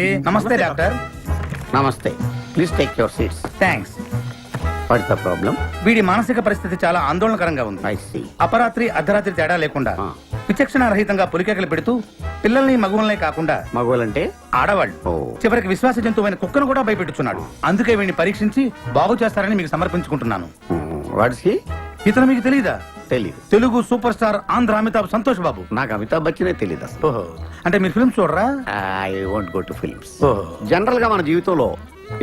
అండి. నమస్తే డాక్టర్. నమస్తే, please take your seats. Thanks. What's the problem? వీడి మానసిక పరిస్థితి చాలా ఆందోళనకరంగా ఉంది. I see. అపరాత్రి అర్ధరాత్రి తేడా లేకుండా విచక్షణ రహితంగా పులికేకలు పెడుతూ పిల్లల్ని మగువల్నే కాకుండా మగవాళ్ళంటే ఆడవాళ్ళు చివరికి విశ్వాస జంతువైన కుక్కను కూడా భయపెట్టుచున్నాడు. అందుకే వీడిని పరీక్షించి బాగు చేస్తారని మీకు సమర్పించుకుంటున్నాను. Watts he? ఇతను మీకు తెలీదా? తెలీదు. Telugu super star Andhra Amitabh Santosh Babu. నాకు అమితాబ్ బచ్చనే తెలీదు అసలు. ఓహో, అంటే మీరు ఫిల్మ్స్ చూడరా? I want go to films. ఓహో. జనరల్ గా మన జీవితంలో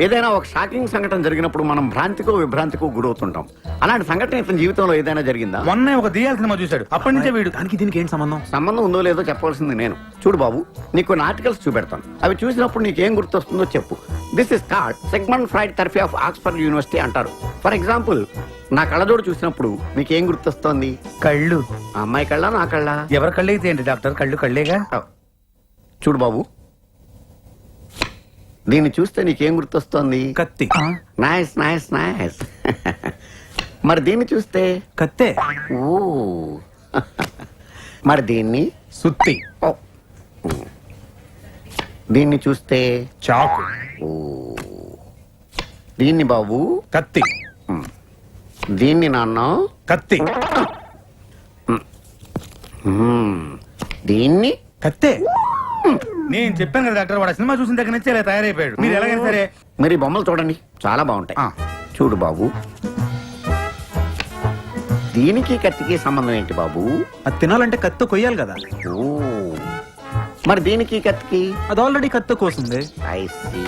ఏదైనా ఒక షాకింగ్ సంఘటన జరిగినప్పుడు మనం భ్రాంతికో విభ్రాంతికో గురవుతుంటాం. అలాంటి సంఘటన ఇతని జీవితంలో ఏదైనా జరిగిందా? మొన్నే ఒక దియాల సినిమా చూశాడు. అప్పటి నుంచే వీడు దానికి దీనికి ఏంటి సంబంధం? సంబంధం ఉందో లేదో చెప్పవలసింది నేను. చూడు బాబు, నీకు కొన్ని ఆర్టికల్స్ చూపెడతాను. అవి చూసినప్పుడు నీకేం గుర్తొస్తుందో చెప్పు. This is card segment fried therapy of Oxford university అంటారు. ఫర్ ఎగ్జాంపుల్, నా కళ్ళజోడు చూసినప్పుడు నీకేం గుర్తొస్తోంది? కళ్ళు. ఆ అమ్మాయి కళ్ళ, నా కళ్ళ? ఎవరి కళ్ళు అయితే ఏంటి డాక్టర్, కళ్ళు కళ్ళేగా. చూడు బాబు, దీన్ని చూస్తే నీకేం గుర్తొస్తోంది? కత్తి. Nice nice nice. మరి దీన్ని చూస్తే? కత్తే. ఓ. మరి దీన్ని? సుత్తి. ఓ. దీన్ని చూస్తే? చాకు. ఓ. దీన్ని బాబు? కత్తి. దీన్ని నాన్న? కత్తి. దీన్ని? కత్తే. నేను చెప్పాను కదా డాక్టర్, వాడు సినిమా చూసిన దగ్గర నుంచి ఇలా తయారైపోయాడు. మీరు ఎలాగైనా సరే మరి ఈ బొమ్మలు చూడండి, చాలా బాగుంటాయి. చూడు బాబు, దీనికి కత్తికి సంబంధం ఏంటి బాబు? అది తినాలంటే కత్తి కొయ్యాలి కదా. ఓ. మరి దీనికి కత్తికి? అది ఆల్రెడీ కత్తి కోసింది. I see.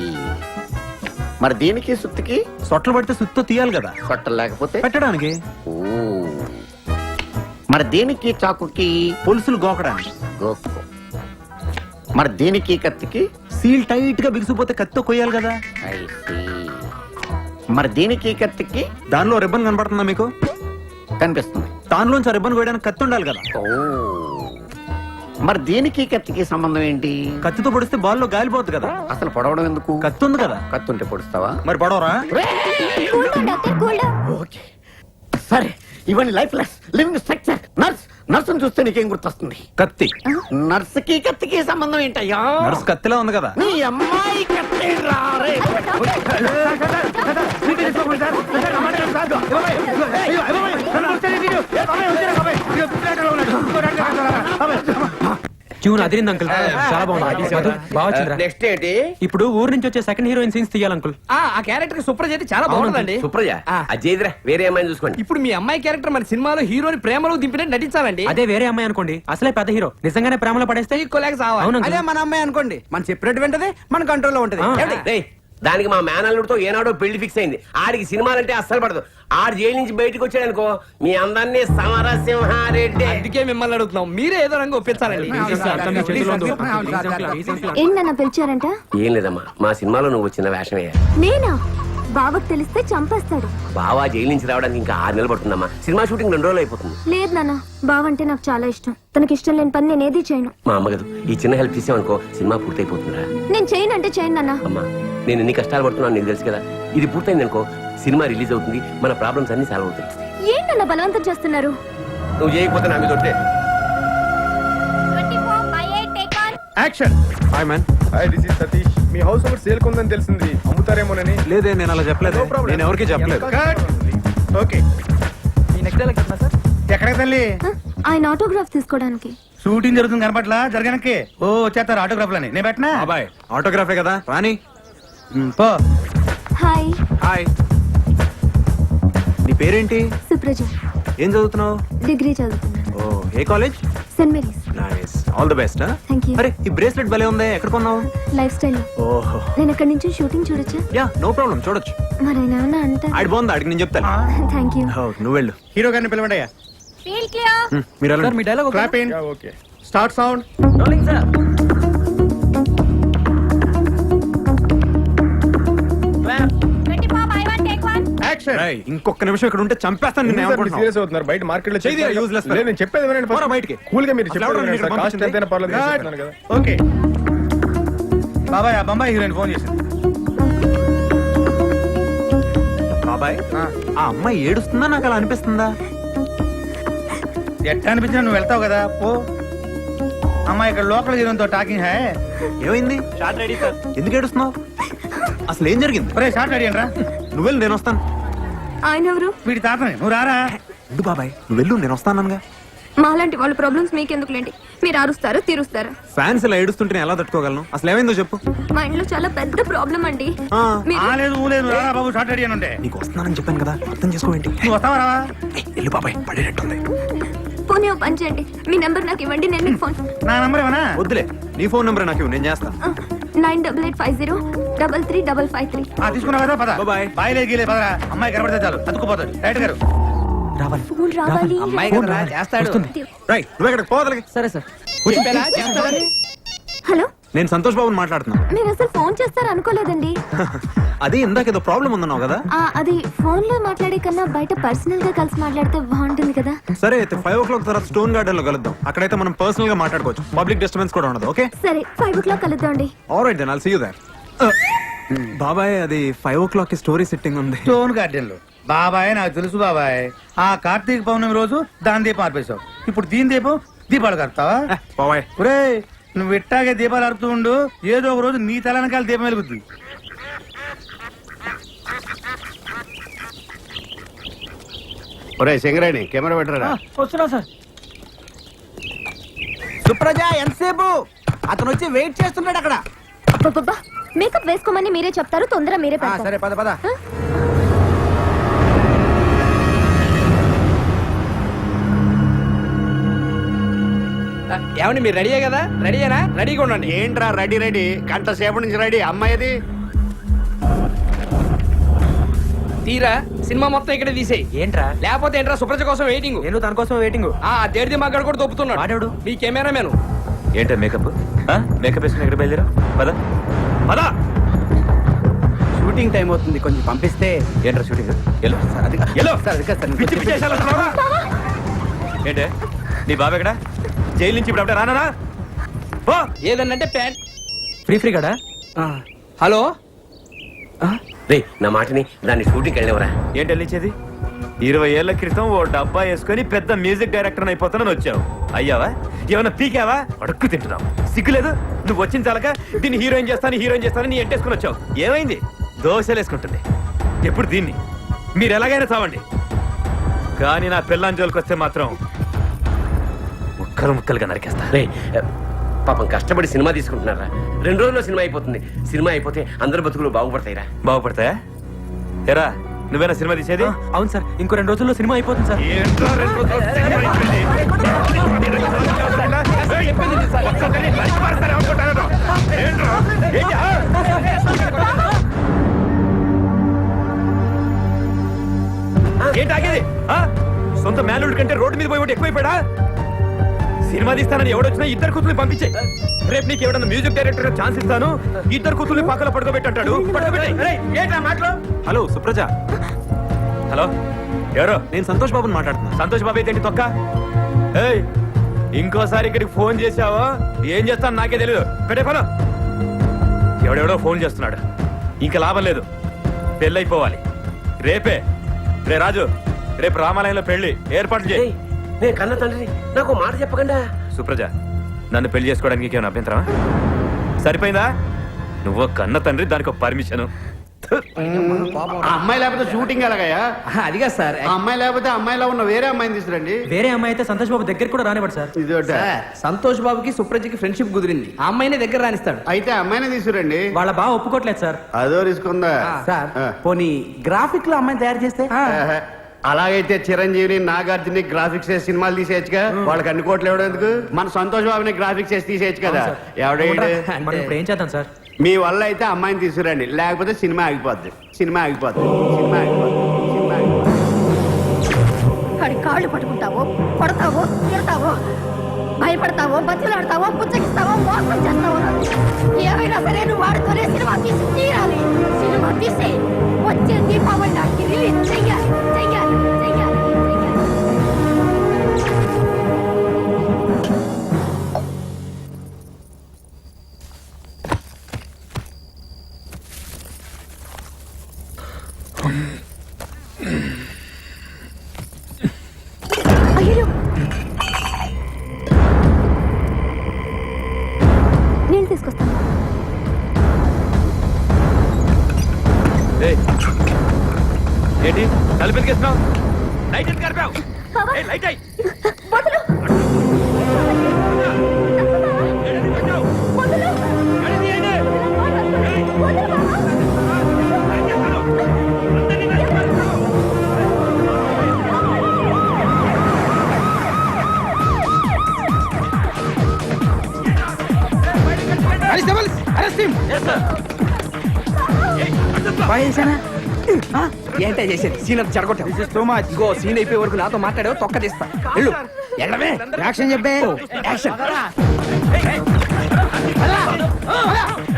మరి దీనికి సుత్తికి? సొట్టలు పడితే సుత్తో తీయాలి కదా. సొట్టలు లేకపోతే పెట్టడానికి. ఓ. మరి దీనికి చాకుకి? పులుసులు గోకడానికి. గోకు. మరి దీనికి కత్తికి? సీల్ టైట్ గా బిగిసిపోతే కత్తితో కొయ్యాలి కదా. I see. మరి దీనికి కత్తికి? దానిలో రిబ్బన్ కనపడుతుందా మీకు? కనిపిస్తుంది. దానిలోంచి ఆ రిబ్బన్ కొయ్యడానికి కత్తి ఉండాలి కదా. ఓ. మరి దీనికి కత్తికి సంబంధం ఏంటి? కత్తితో పొడిస్తే బాల్లో గాలిపోద్ది కదా. అసలు పొడవడం ఎందుకు? కత్తి ఉంది కదా. కత్తి ఉంటే పొడుస్తావా? మరి పొడవరా? ఓకే, సరే. ఇవన్నీ life less living structure. Nurse, నర్సును చూస్తే నీకేం గుర్తొస్తుంది? కత్తి. నర్సుకి కత్తికి సంబంధం ఏంటయ్యా? నర్సు కత్తిలా ఉంది కదా. నీ అమ్మాయి కత్తి రారే. ట్యూన్ అదిరింది అంకుల్, చాలా బాగుంది. బాగా వచ్చిందిరా. నెక్స్ట్ ఏంటి? ఇప్పుడు ఊరు నుంచి వచ్చే సెకండ్ హీరోయిన్ సీన్స్ తీయాలి అంకుల్. ఆ క్యారెక్టర్ సుప్రజ అయితే చాలా బాగుందండి. సుప్రజ అజయ్దిరా, వేరే అమ్మాయిని చూసుకోండి. ఇప్పుడు మీ అమ్మాయి క్యారెక్టర్ మన సినిమాలో హీరోని ప్రేమలో దింపినట్టు నటించాలండి. అదే వేరే అమ్మాయి అనుకోండి, అసలే పెద్ద హీరో, నిజంగానే ప్రేమలో పడేస్తే అవును అదే మన అమ్మాయి అనుకోండి, మన చెప్పినట్టు వింటది, మన కంట్రోల్లో ఉంటది. దానికి మా మేనల్లుడితో ఏనాడో పెళ్లి ఫిక్స్ అయింది. ఆడికి సినిమాలంటే అస్సలు పడదు. ఆడు జైలు నుంచి బయటకు వచ్చాడు అనుకో, మీ అందరినీ సమరసింహారెడ్డి. అందుకే మిమ్మల్ని అడుగుతున్నాం, మీరే ఏదో రంగు ఒప్పించాలండి. ఏంటన్నా పిలిచారంట? ఏం లేదమ్మా, మా సినిమాలో నువ్వు వచ్చిన వేషమే. నేనా? బావకు తెలిస్తే చంపేస్తాడు. బావా జైలు నుంచి రావడానికి ఇంకా 6 నెలలు పడుతుందమ్మా. సినిమా షూటింగ్ 2 రోజులు అయిపోతుంది. లేదు నాన్న, బావంటే నాకు చాలా ఇష్టం. తనకి ఇష్టం లేని పని నేను ఏది చేయను. మా అమ్మ కదా, ఈ చిన్న హెల్ప్ చేసావనుకో సినిమా పూర్తయిపోతుందా? నేను చేయను అంటే చేయను నాన్న. అమ్మా, నేను ఎన్ని కష్టాలు పడుతున్నాను నీకు తెలుసు కదా. ఇది పూర్తయింది అనుకో, సినిమా రిలీజ్ అవుతుంది, మన ప్రాబ్లమ్స్ అన్ని సాల్వ్ అవుతాయి. ఏంటన్నా బలవంతం చేస్తున్నారు? నువ్వు చేయకపోతే నా మీద ఒట్టే. Action. Hi man. Hi, this is Satish. మీ హౌస్ ఒకటి సేల్ కొందని తెలిసింది, అమ్ముతారేమోనని. లేదే, నేను అలా చెప్పలేదు. నేను ఎవరికి చెప్పలేదు. ఓకే, ఎక్కడికి తల్లి? ఆయన ఆటోగ్రాఫ్ తీసుకోవడానికి. షూటింగ్ జరుగుతుంది కనపట్లా, జరగనక్కి. ఓ వచ్చేస్తారు ఆటోగ్రాఫ్లని. నేను పెట్టనా? బాబాయ్ ఆటోగ్రాఫే కదా, రాని. పో. హాయ్. హాయ్. నీ పేరేంటి? సుప్రజ. ఏం చదువుతున్నావు? డిగ్రీ చదువుతున్నాను. ఓ, ఏ college? Saint Mary's. Nice, all the best. Thank you. అరే, ఈ బ్రేస్లెట్ భలే ఉంది, ఎక్కడ కొన్నావు? Life style. ఓహో. నేను ఎక్కడి నుంచి షూటింగ్ చూడొచ్చా? యా, నో ప్రాబ్లం, చూడొచ్చు. మరి ఆయన ఏమన్నా అంటే? ఆడి బాగుంది, ఆడికి నేను చెప్తాను. Thank you. ఓ, నువ్వు వెళ్ళు. హీరో గారిని పిలవండి అయ్యా. మీరు వెళ్ళండి. మీ dialogue clap in. Okay, start sound. Rolling sir. Action. రేయ్, ఇంకొక నిమిషం ఇక్కడ ఉంటే చంపేస్తాను నిన్ను. ఏమనుకుంటున్నావు? సీరియస్ అవుతున్నారు. బయట మార్కెట్ లో చేయి, useless fellow. నేను చెప్పేది వినండి. పోరా బయటికి. కూల్ గా మీరు అసలు ఎవరు చెప్పేది మీరు వినండి. కాస్ట్ పంపించింది? ఎంతైనా పర్లేదు నేను చెప్తున్నాను కదా. ఓకే బాబాయ్, ఆ బొంబాయి హీరోయిన్ ఫోన్ చేసింది. బాబాయ్, ఆ అమ్మాయి ఏడుస్తుందా, నాకు అలా అనిపిస్తుందా? ఎట్లా అనిపించినా నువ్వు వెళ్తావు కదా, పో. అమ్మా ఇక్కడ లోకల్ హీరోతో టాకింగ్ హై. ఏమైంది? ఎందుకు ఏడుస్తున్నావు? అసలు ఏం జరిగింది? ఒరే షార్ట్ అడిగాను రా. నువ్వు వెళ్ళు, నేను వస్తాను. ఆయన ఎవరు? వీడి తాతని నువ్వు రారా. ఎందుకు బాబాయ్, నువ్వు వెళ్ళు, నేను వస్తానగా. మాలాంటి వాళ్ళ ప్రాబ్లమ్స్ మీకెందుకులేండి, మీరు అరుస్తారు తీరుస్తారు. ఫ్యాన్స్ ఇలా ఏడుస్తుంటే నేను ఎలా తట్టుకోగలను? అసలు ఏమైందో చెప్పు. మా ఇంట్లో చాలా పెద్ద ప్రాబ్లం అండి. ఆ, మీరు ఆ లేదు ఊ లేదు రారా బాబు షార్ట్ అడిగాను ఉండే. నీకు వస్తున్నానని చెప్పాను కదా, అర్థం చేసుకోవేంటి? నువ్వు వస్తావా రావా? వెళ్ళు బాబాయ్, పడేటట్టుంది. పోనీ ఓ పని చేయండి, మీ నెంబర్ నాకు ఇవ్వండి, నేను మీకు ఫోన్. నా నంబర్ ఏమన్నా? వద్దులే, నీ ఫోన్ నెంబర్ నాకు ఇవ్వు, నేను చేస్తా. 9850333353. తీసుకున్నావు కదా పద. Bye-bye. బాయ్ లేదు గీలే పదరా. అమ్మాయి కనబడితే చాలు అతుక్కుపోతాడు. రైట్ గారు రావాలి. ఫోన్ రావాలి. రైట్, నువ్వు ఎక్కడికి పోదలకి. సరే సార్. హలో, నేను సంతోష్ బాబుని మాట్లాడుతున్నాను. మీరు అసలు ఫోన్ చేస్తారు అనుకోలేదండి. అది ఇందాక ఏదో ప్రాబ్లం ఉందన్నావు కదా. అది ఫోన్ లో మాట్లాడే కన్నా బయట పర్సనల్ గా కలిసి మాట్లాడితే బాగుంటుంది కదా. సరే అయితే 5 o'clock తర్వాత స్టోన్ గార్డెన్ లో కలుద్దాం. అక్కడైతే మనం పర్సనల్ గా మాట్లాడుకోవచ్చు, పబ్లిక్ డిస్టర్బెన్స్ కూడా ఉండదు. ఓకే సరే 5 o'clock కలుద్దామండి. Alright then I'll see you there. బాబాయ్, అది 5 o'clock కి స్టోరీ సెట్టింగ్ ఉంది. స్టోన్ గార్డెన్ లో. బాబాయ్ నాకు తెలుసు బాబాయ్. ఆ కార్తీక పౌర్ణమి రోజు దాని దీపం ఆర్పేశావు. ఇప్పుడు దీని దీపం దీపాలు కడతావా? బాబాయ్, ఒరే నువ్వు ఇట్టాగే దీపాలు అరుపుతూ ఉండు, ఏదో ఒక రోజు నీ తలనకాల దీపం వెలుగుద్ది. ఒరే సింగరేణి కెమెరా పెట్టరా. వస్తున్నా సార్. సుప్రజ ఎంతసేపు? అతను వచ్చి వెయిట్ చేస్తున్నాడు అక్కడ. అబ్బబ్బబ్బా, మేకప్ వేసుకోమని మీరే చెప్తారు, తొందర మీరే పెడతారు. సరే పద పద. ఏమండి మీరు రెడీయే కదా? రెడీయేనా? రెడీగా ఉండండి. ఏంట్రా రెడీ రెడీ, గంట సేపటి నుంచి రెడీ. అమ్మాయిది తీరా సినిమా మొత్తం ఇక్కడే తీసేయి. ఏంట్రా? లేకపోతే ఏంట్రా సుప్రజ కోసం వెయిటింగ్. నేను తన కోసం వెయిటింగ్. దేడిది మగ్గాడు కూడా దొప్పుతున్నాడు. వాడేవాడు మీ కెమెరా మ్యాన్. ఏంటో మేకప్ మేకప్ వేసుకుని ఎక్కడ బయలుదేరా? పద పద. షూటింగ్ టైం అవుతుంది, కొంచెం పంపిస్తే. ఏంట్రా షూటింగ్? పిచ్చి పిచ్చి వేషాలు వేస్తున్నావా? ఏంటే నీ బాబు ఎక్కడ? జైలు నుంచి ఇప్పుడు అప్పుడే రానా? ఏదన్నంటే ప్యాంట్ ఫ్రీ కదా. హలో, రే నా మాటని దాన్ని షూటింగ్ వెళ్ళేవరా? ఏంటి వెళ్ళించేది? 20 ఏళ్ల క్రితం ఓ డబ్బా వేసుకొని పెద్ద మ్యూజిక్ డైరెక్టర్ అయిపోతానని వచ్చావు. అయ్యావా? ఏమన్నా పీకావా? అడుక్కు తింటున్నావు. సిగ్గులేదు? నువ్వు వచ్చిన చాలక దీన్ని హీరోయిన్ చేస్తాను నీ ఎంటేసుకుని వచ్చావు. ఏమైంది? దోశలు వేసుకుంటుంది. ఎప్పుడు దీన్ని మీరు ఎలాగైనా చావండి, కానీ నా పిల్లని జోలికి వస్తే మాత్రం ముక్కలు ముక్కలుగా నరికేస్తా. రే పాపం కష్టపడి సినిమా తీసుకుంటున్నారా? 2 రోజుల్లో సినిమా అయిపోతుంది. సినిమా అయిపోతే అందరు బతుకులు బాగుపడతాయిరా. బాగుపడతాయా? ఎరా నువ్వేనా సినిమా తీసేది? అవును సార్, ఇంకో 2 రోజుల్లో సినిమా అయిపోతుంది సార్. ఏంట్రా 2 రోజుల్లో సినిమా అయిపోయింది? ఒక్కొక్కరిని నరికి పారేస్తారు అనుకుంటాను. ఏంట్రా? ఏంటి? ఏంటి ఆగేది? సొంత మేనల్లుడి కంటే రోడ్డు మీద పోయి ఎక్కువైపోయాడా? సినిమా తీస్తానని ఎవడొచ్చినా 2 కూతుర్ని పంపించే. రేపు నీకు ఎవడన్నా మ్యూజిక్ డైరెక్టర్ ఛాన్స్ ఇస్తాను, 2 కూతుర్ని పక్కన పడుకోబెట్టాడు. హలో సుప్రజ. హలో, ఎవరో? నేను సంతోష్ బాబుని మాట్లాడుతున్నా. సంతోష్ బాబు అయితే తొక్క. ఏయ్, ఇంకోసారి ఇక్కడికి ఫోన్ చేసావో ఏం చేస్తాను నాకే తెలియదు. పెట్టే ఫోన్. ఎవడెవడో ఫోన్ చేస్తున్నాడు. ఇంకా లాభం లేదు, పెళ్ళైపోవాలి రేపే. రే రాజు, రేపు రామాలయంలో పెళ్లి ఏర్పాట్లు చేయి. నేను కన్న తండ్రి, నాకు మాట చెప్పకుండా. సుప్రజ, నన్ను పెళ్లి చేసుకోవడానికి ఏమైనా అభ్యంతరమా? సరిపోయిందా? నువ్వు కన్న తండ్రి, దానికి పర్మిషన్. ఆ అమ్మాయి లేకపోతే షూటింగ్ ఎలాగయ్యా? అదిగా సార్, ఆ అమ్మాయి లేకపోతే అమ్మాయిలో ఉన్న వేరే అమ్మాయిని తీసుకురండి. వేరే అమ్మాయి అయితే సంతోష్ బాబు దగ్గర కూడా రానివ్వడు సార్. ఇది ఒకటే. సంతోష్ బాబుకి సుప్రజకి ఫ్రెండ్షిప్ కుదిరింది, ఆ అమ్మాయిని దగ్గర రానిస్తాడు. అయితే అమ్మాయిని తీసుకురండి. వాళ్ళ బావ ఒప్పుకోవట్లేదు సార్. అదో రిస్క్ ఉందా? సార్ పోనీ గ్రాఫిక్ లో అమ్మాయిని తయారు చేస్తే. అలాగైతే చిరంజీవిని నాగార్జుని గ్రాఫిక్స్ వేసి సినిమాలు తీసేయచ్చు. వాళ్ళకి అన్ని కోట్లు ఇవ్వడం ఎందుకు? మన సంతోష్ బాబుని గ్రాఫిక్స్ వేసి తీసేయచ్చు కదా. ఎవడైతే మనం ఇప్పుడు ఏం చేద్దాం సార్? మీ వల్ల అయితే అమ్మాయిని తీసుకురండి, లేకపోతే సినిమా ఆగిపోద్ది. సినిమా ఆగిపోద్ది. సినిమా ఆగిపోద్ది. సినిమా వాడి కాళ్ళు పట్టుకుంటావో, కొడతావో, తిడతావో, భయపడతావో, బతులాడతావో, పుచ్చగిస్తావో, మోసం చేస్తావో, ఏమైనా సరే నువ్వు వాడితోనే సినిమా తీసి తీరాలి. సినిమా తీసి వచ్చే దీపావళి నాటికి రిలీజ్ చెయ్యాలి. చెయ్యాలి చెయ్యాలి చెయ్యాలి. అయ్యో ఏంటి తలుపు ఎందుకేస్తున్నావు? లైట్ ఎందుకు ఆర్పావు? ఏయ్, లైట్ అయ్యి ఏంటే చేసేది సీన్ అంతా చెడగొట్టావు ఇగో సీన్ అయిపోయే వరకు నాతో మాట్లాడావు తొక్క తీస్తా వెళ్ళు వెళ్ళవే యాక్షన్ చెప్పే యాక్షన్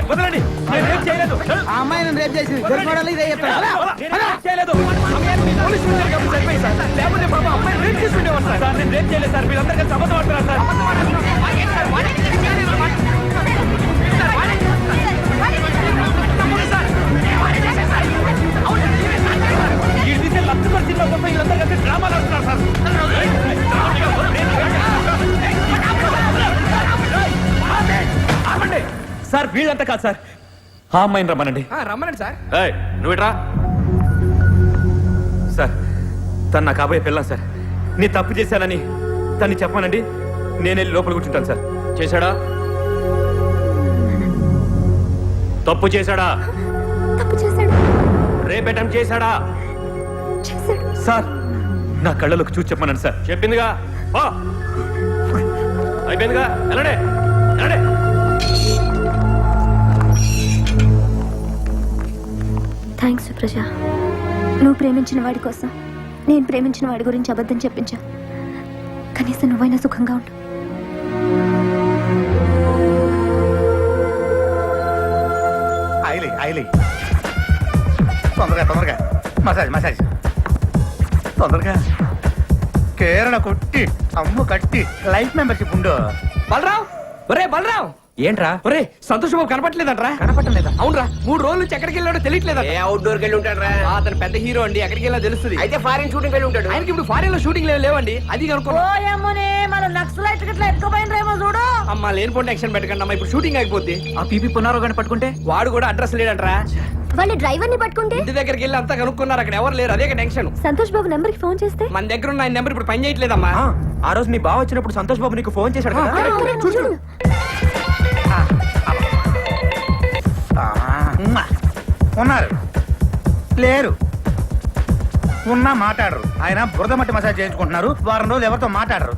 వదలండి, నేను ఏం చేయలేదు. ఆ అమ్మాయి నన్ను రేపు చేసింది దొరికోవడాలి ఇదే చెప్తాను నేను ఏం చేయలేదు. సమయానికి పోలీసులు ఉన్నారు కాబట్టి సరిపోయింది సార్. లేకపోతే పాపం అమ్మాయిని రేప్ చేసి ఉండేవాడు సార్. సార్, నేను రేప్ చేయలేదు సార్. మీరందరూ కలిసి అబద్ధం ఆడుతున్నారు సార్. ఈ తీసే లక్షల సినిమా కోసం వీళ్ళందరూ కలిసి డ్రామాలు ఆడుతున్నారు సార్. ఆపండి. సార్ వీళ్ళంతా కాదు సార్, ఆ అమ్మాయిని రమ్మనండి. రమ్మనండి సార్. నువ్వు ఇట్రా సార్. తను నా కాబోయే పిల్లం సార్. నీ తప్పు చేశానని తన్ని చెప్పానండి, నేను వెళ్ళి లోపల కూర్చుంటాను సార్. చేశాడా? తప్పు చేశాడా? తప్పు చేశాడు రేప్ అటెంప్ట్ చేశాడా? చేశాడు సార్ నా కళ్ళలోకి చూసి చెప్పమనండి సార్. చెప్పిందిగా, పో. అయిపోయిందిగా, వెళ్ళండి వెళ్ళండి. థ్యాంక్స్ సుప్రజ, నువ్వు ప్రేమించిన వాడి కోసం నేను ప్రేమించిన వాడి గురించి అబద్ధం చెప్పించా. కనీసం నువ్వైనా సుఖంగా ఉండు. ఆయిలే తొందరగా మసాజ్ తొందరగా. కేరళ కొట్టి అమ్ము కట్టి లైఫ్ మెంబర్షిప్ ఉండు. బలరావు, ఒరే బలరావు. ఏంట్రా? ఒరే సంతోష్ బాబు కనపట్లేదంట్రా? కనపట్టలేదా? అవునరా, 3 రోజుల నుంచి ఎక్కడికి వెళ్ళాడో తెలియట్లేదా? ఏ అవుట్డోర్ కి వెళ్ళి ఉంటాడు రా. అతను పెద్ద హీరో అండి, ఎక్కడికి వెళ్ళా తెలుస్తుంది. అయితే ఫారిన్ షూటింగ్ వెళ్ళి ఉంటాడు. ఆయనకి ఇప్పుడు ఫారెన్ లో షూటింగ్ లేవండి, అది కనుక్కో. అమ్మా లేనిపోండి యాక్షన్ పెట్టకండి అమ్మా, ఇప్పుడు షూటింగ్ అయిపోద్ది. ఆ పీపీ పునరావు పట్టుకుంటే వాడు కూడా అడ్రస్ లేడంట్రా. వాళ్ళు డ్రైవర్ ని పట్టుకుంటే ఇంటి దగ్గరికి వెళ్ళి అంతా కనుక్కున్నారు, అక్కడ ఎవరు లేరు. అదే టెన్షన్. సంతోష్ బాబు నంబర్ కి ఫోన్ చేస్తే మన దగ్గర ఉన్న ఆయన నెంబర్ ఇప్పుడు పని చేయట్లేదమ్మా. ఆ రోజు మీ బావ వచ్చినప్పుడు సంతోష్ బాబు నీకు ఫోన్ చేశాడు కదా. చూడు ఉన్నారు లేరు, ఉన్నా మాట్లాడరు. ఆయన బురద మట్టి మసాజ్ చేయించుకుంటున్నారు. వారం రోజులు ఎవరితో మాట్లాడరు.